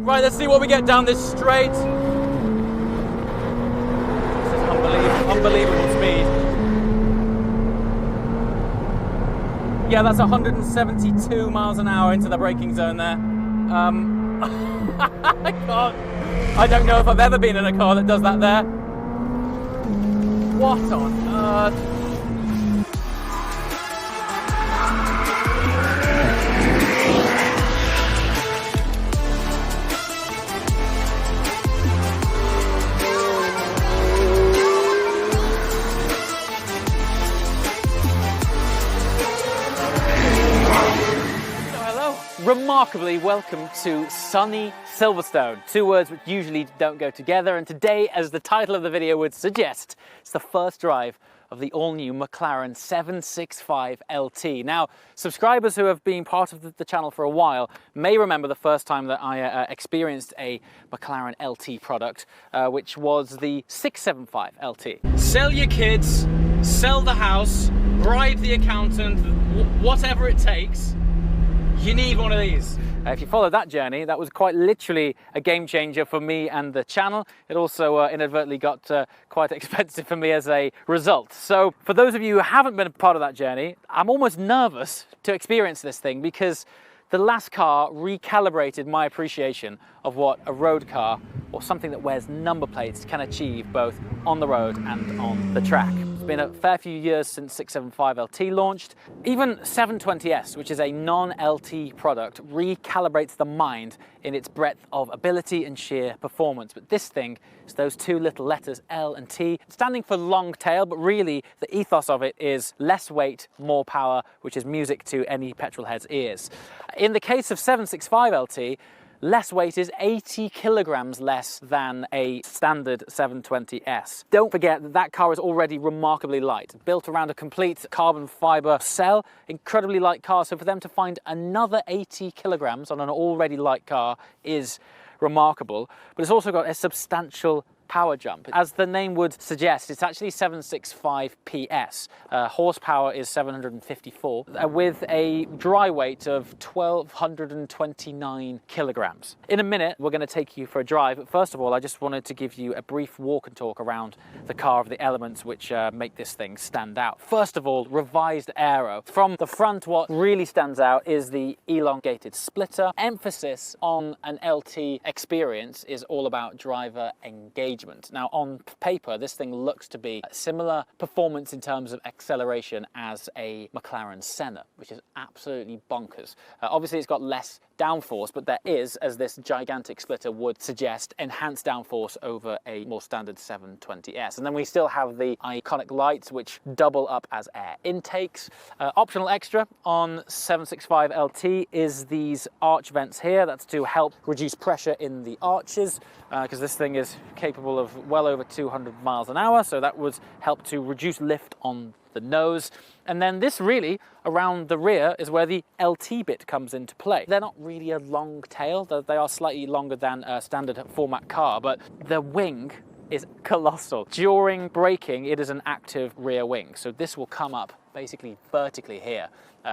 Right, let's see what we get down this straight. This is unbelievable speed. Yeah, that's 172 miles an hour into the braking zone there. I don't know if I've ever been in a car that does that there. What on earth? Remarkably welcome to sunny Silverstone. Two words which usually don't go together, and today, as the title of the video would suggest, it's the first drive of the all-new McLaren 765LT. Now, subscribers who have been part of the channel for a while may remember the first time that I experienced a McLaren LT product, which was the 675LT. Sell your kids, sell the house, bribe the accountant, whatever it takes. You need one of these. If you follow that journey, that was quite literally a game changer for me and the channel. It also inadvertently got quite expensive for me as a result. So for those of you who haven't been a part of that journey, I'm almost nervous to experience this thing because the last car recalibrated my appreciation of what a road car or something that wears number plates can achieve both on the road and on the track. It's been a fair few years since 675LT launched. Even 720S, which is a non-LT product, recalibrates the mind in its breadth of ability and sheer performance. But this thing is those two little letters L and T, standing for long tail, but really the ethos of it is less weight, more power, which is music to any petrol head's ears. In the case of 765LT, less weight is 80 kilograms less than a standard 720S. Don't forget that that car is already remarkably light, built around a complete carbon fiber cell, incredibly light car, so for them to find another 80 kilograms on an already light car is remarkable, but it's also got a substantial power jump. As the name would suggest, it's actually 765 PS. Horsepower is 754 with a dry weight of 1,229 kilograms. In a minute, we're going to take you for a drive. But first of all, I just wanted to give you a brief walk and talk around the car of the elements which make this thing stand out. First of all, revised aero. From the front, what really stands out is the elongated splitter. Emphasis on an LT experience is all about driver engagement. Now, on paper, this thing looks to be similar performance in terms of acceleration as a McLaren Senna, which is absolutely bonkers. Obviously, it's got less downforce, but there is, as this gigantic splitter would suggest, enhanced downforce over a more standard 720S. And then we still have the iconic lights, which double up as air intakes. Optional extra on 765LT is these arch vents here. That's to help reduce pressure in the arches, because this thing is capable of well over 200 miles an hour, so that would help to reduce lift on the nose. And then this really, around the rear, is where the LT bit comes into play. They're not really a long tail, they are slightly longer than a standard format car, but the wing is colossal. During braking, it is an active rear wing, so this will come up basically vertically here,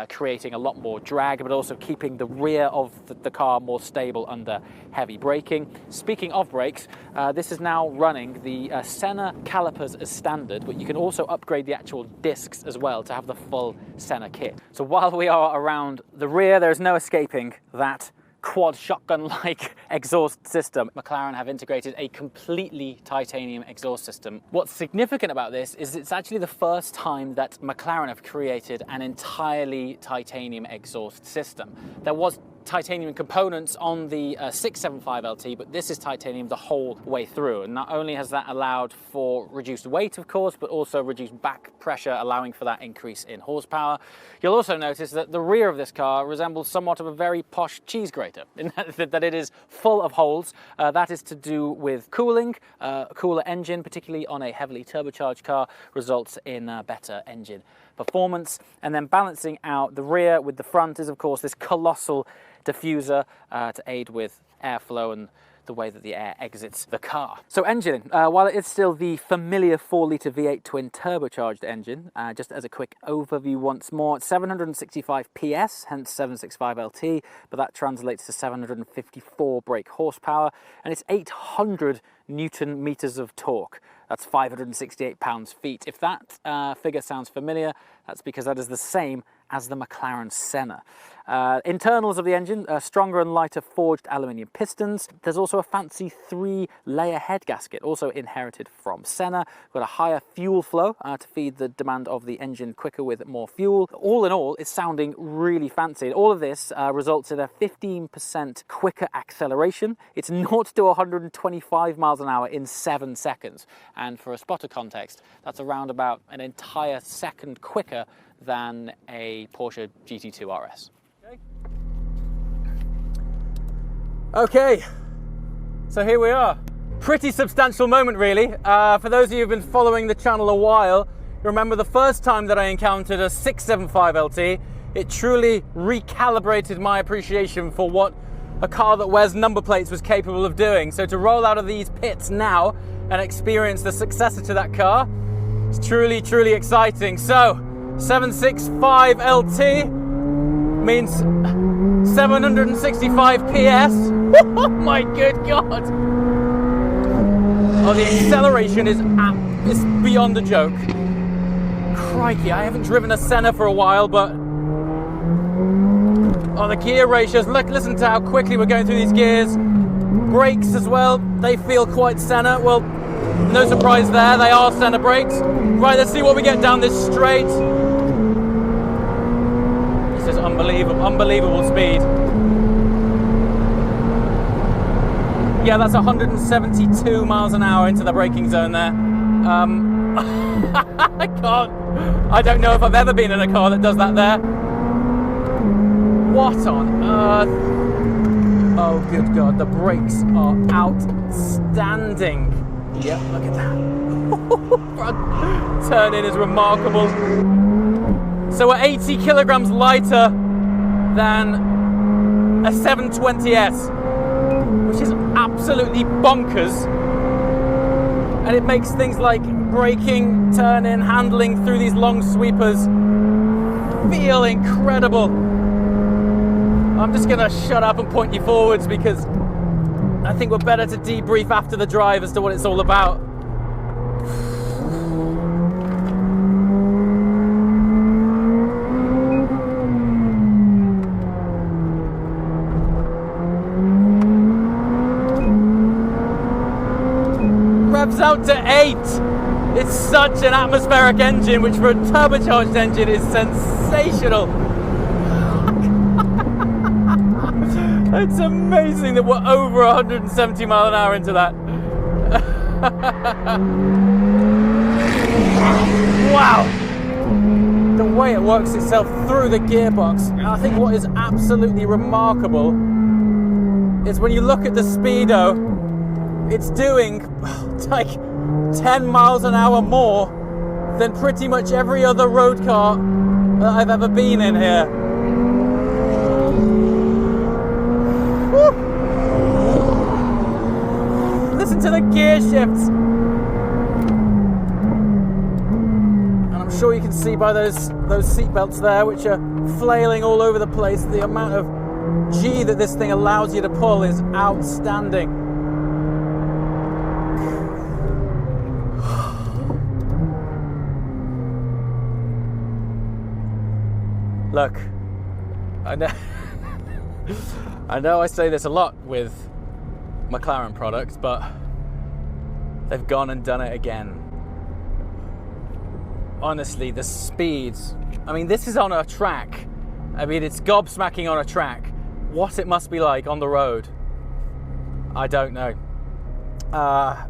creating a lot more drag, but also keeping the rear of the car more stable under heavy braking. Speaking of brakes, this is now running the Senna calipers as standard, but you can also upgrade the actual discs as well to have the full Senna kit. So while we are around the rear, there's no escaping that quad shotgun-like exhaust system. McLaren have integrated a completely titanium exhaust system. What's significant about this is it's actually the first time that McLaren have created an entirely titanium exhaust system. There was titanium components on the 675LT, but this is titanium the whole way through. And not only has that allowed for reduced weight, of course, but also reduced back pressure, allowing for that increase in horsepower. You'll also notice that the rear of this car resembles somewhat of a very posh cheese grater, in that it is full of holes. That is to do with cooling. Cooler engine, particularly on a heavily turbocharged car, results in better engine performance. And then balancing out the rear with the front is, of course, this colossal diffuser to aid with airflow and the way that the air exits the car. So engine, while it is still the familiar 4-litre V8 twin turbocharged engine, just as a quick overview once more, it's 765 PS, hence 765LT, but that translates to 754 brake horsepower, and it's 800 Newton meters of torque. That's 568 pounds-feet. If that figure sounds familiar, that's because that is the same as the McLaren Senna. Internals of the engine, stronger and lighter forged aluminium pistons. There's also a fancy 3-layer head gasket, also inherited from Senna. Got a higher fuel flow to feed the demand of the engine quicker with more fuel. All in all, it's sounding really fancy. All of this results in a 15% quicker acceleration. It's 0 to 125 miles an hour in 7 seconds. And for a spotter context, that's around about an entire second quicker than a Porsche GT2 RS. Okay, so here we are. Pretty substantial moment, really. For those of you who've been following the channel a while, you remember the first time that I encountered a 665LT, it truly recalibrated my appreciation for what a car that wears number plates was capable of doing. So to roll out of these pits now and experience the successor to that car, it's truly, truly exciting. So 765LT means 765 PS. Oh my good God. Oh, the acceleration is beyond a joke. Crikey, I haven't driven a Senna for a while, but oh, the gear ratios, look, listen to how quickly we're going through these gears. Brakes as well, they feel quite Senna. Well, no surprise there, they are Senna brakes. Right, let's see what we get down this straight. This is unbelievable speed. Yeah, that's 172 miles an hour into the braking zone there. I don't know if I've ever been in a car that does that there. What on earth? Oh, good God, the brakes are outstanding. Yep, look at that. Front turn in is remarkable. So we're 80 kilograms lighter than a 720S, which is absolutely bonkers. And it makes things like braking, turning, handling through these long sweepers feel incredible. I'm just gonna shut up and point you forwards because I think we're better to debrief after the drive as to what it's all about. Revs out to 8. It's such an atmospheric engine, which for a turbocharged engine is sensational. It's amazing that we're over 170 mile an hour into that. Wow! The way it works itself through the gearbox. And I think what is absolutely remarkable is when you look at the speedo, it's doing like 10 miles an hour more than pretty much every other road car that I've ever been in here. Listen to the gear shifts. And I'm sure you can see by those seat belts there, which are flailing all over the place, the amount of G that this thing allows you to pull is outstanding. Look, I know I say this a lot with McLaren products, but they've gone and done it again. Honestly, the speeds, I mean, this is on a track. I mean, it's gobsmacking on a track. What it must be like on the road, I don't know.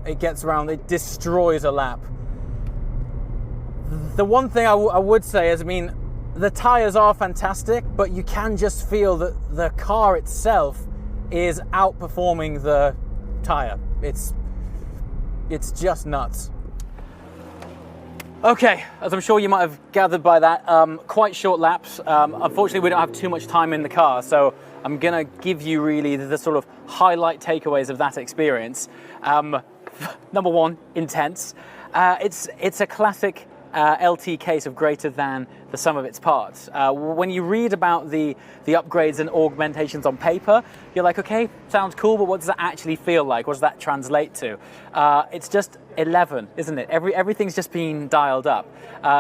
It gets around, it destroys a lap. The one thing I would say is, I mean, the tyres are fantastic, but you can just feel that the car itself is outperforming the tyre. It's just nuts. Okay, as I'm sure you might have gathered by that, quite short laps. Unfortunately, we don't have too much time in the car, so I'm gonna give you really the sort of highlight takeaways of that experience. Number one, intense. It's a classic LT case of greater than the sum of its parts. When you read about the upgrades and augmentations on paper, you're like, okay, sounds cool, but what does that actually feel like? What does that translate to? It's just 11, isn't it? Everything's just been dialed up.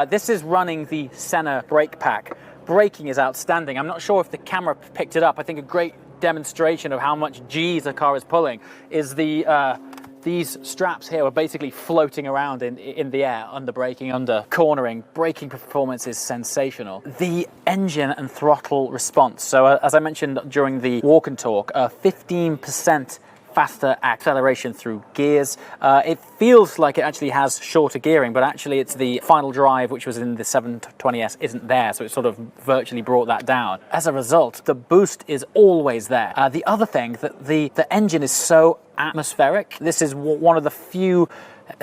This is running the Senna brake pack. Braking is outstanding. I'm not sure if the camera picked it up. I think a great demonstration of how much G's a car is pulling is these straps here are basically floating around in the air, under braking, under cornering. Braking performance is sensational. The engine and throttle response. So as I mentioned during the walk and talk, 15% faster acceleration through gears. It feels like it actually has shorter gearing, but actually it's the final drive, which was in the 720S, isn't there, so it sort of virtually brought that down. As a result, the boost is always there. The other thing, that the engine is so atmospheric. This is one of the few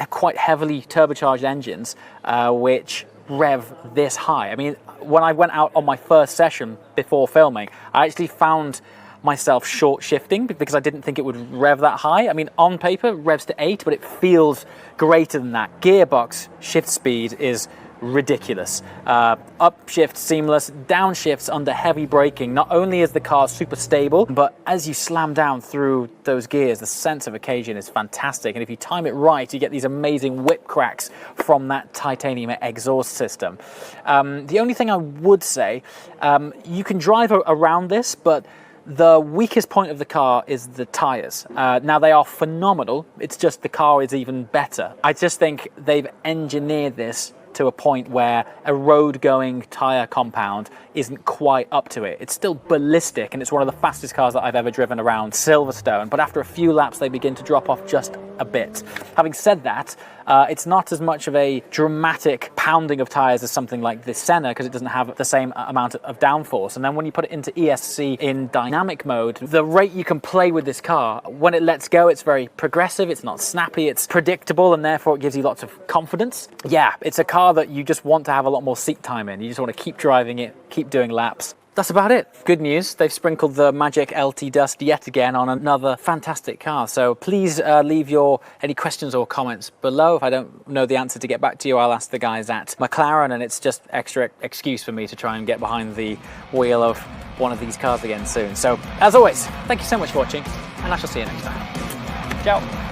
quite heavily turbocharged engines which rev this high. I mean, when I went out on my first session before filming, I actually found myself short shifting because I didn't think it would rev that high. I mean, on paper, revs to 8, but it feels greater than that. Gearbox shift speed is ridiculous. Upshift seamless, downshifts under heavy braking. Not only is the car super stable, but as you slam down through those gears, the sense of occasion is fantastic. And if you time it right, you get these amazing whip cracks from that titanium exhaust system. The only thing I would say, you can drive around this, but the weakest point of the car is the tyres. Now, they are phenomenal. It's just the car is even better. I just think they've engineered this to a point where a road-going tyre compound isn't quite up to it. It's still ballistic, and it's one of the fastest cars that I've ever driven around Silverstone, but after a few laps they begin to drop off just a bit. Having said that, it's not as much of a dramatic pounding of tyres as something like the Senna, because it doesn't have the same amount of downforce. And then when you put it into ESC in dynamic mode, the rate you can play with this car, when it lets go, it's very progressive, it's not snappy, it's predictable, and therefore it gives you lots of confidence. Yeah, it's a car that you just want to have a lot more seat time in. You just want to keep driving it, keep doing laps. That's about it. Good news, they've sprinkled the magic LT dust yet again on another fantastic car. So please leave any questions or comments below. If I don't know the answer to get back to you, I'll ask the guys at McLaren, and it's just extra excuse for me to try and get behind the wheel of one of these cars again soon. So as always, thank you so much for watching, and I shall see you next time. Ciao.